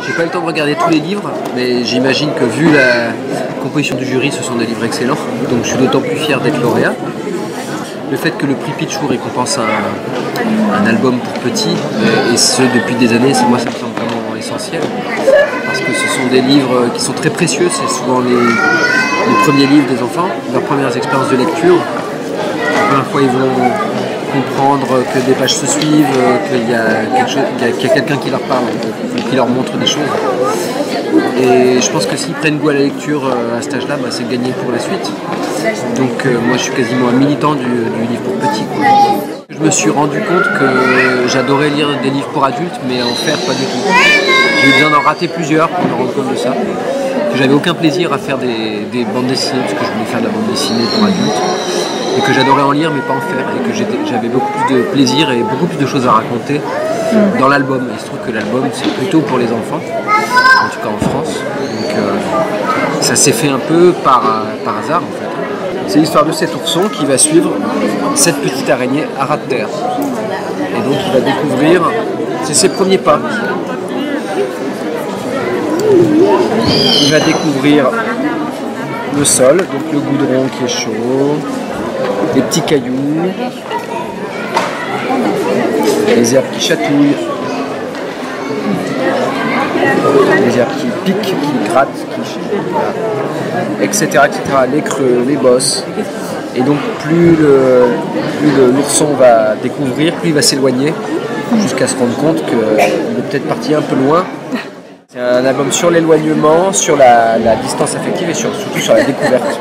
J'ai pas eu le temps de regarder tous les livres, mais j'imagine que vu la composition du jury, ce sont des livres excellents. Donc je suis d'autant plus fier d'être lauréat. Le fait que le prix Picsou récompense un album pour petits, et ce depuis des années, ça me semble vraiment essentiel. Parce que ce sont des livres qui sont très précieux, c'est souvent les premiers livres des enfants, leurs premières expériences de lecture. La première fois, ils vont comprendre que des pages se suivent, qu'il y a quelqu'un qui leur parle, qui leur montre des choses. Et je pense que s'ils prennent goût à la lecture à cet âge-là, c'est gagné pour la suite. Donc moi je suis quasiment un militant du livre pour petits. Je me suis rendu compte que j'adorais lire des livres pour adultes, mais en faire pas du tout. J'ai eu besoin d'en rater plusieurs pour me rendre compte de ça. Que j'avais aucun plaisir à faire des bandes dessinées, parce que je voulais faire de la bande dessinée pour adultes. Et que j'adorais en lire mais pas en faire, et que j'avais beaucoup plus de plaisir et beaucoup plus de choses à raconter dans l'album. Il se trouve que l'album c'est plutôt pour les enfants, en tout cas en France, donc ça s'est fait un peu par hasard en fait. C'est l'histoire de cet ourson qui va suivre cette petite araignée à ras de terre, et donc il va découvrir, c'est ses premiers pas, il va découvrir le sol, donc le goudron qui est chaud, les petits cailloux, les herbes qui chatouillent, les herbes qui piquent, qui grattent, etc., etc., les creux, les bosses. Et donc plus l'ourson va découvrir, plus il va s'éloigner, jusqu'à se rendre compte qu'il est peut-être parti un peu loin. C'est un album sur l'éloignement, sur la distance affective et surtout sur la découverte.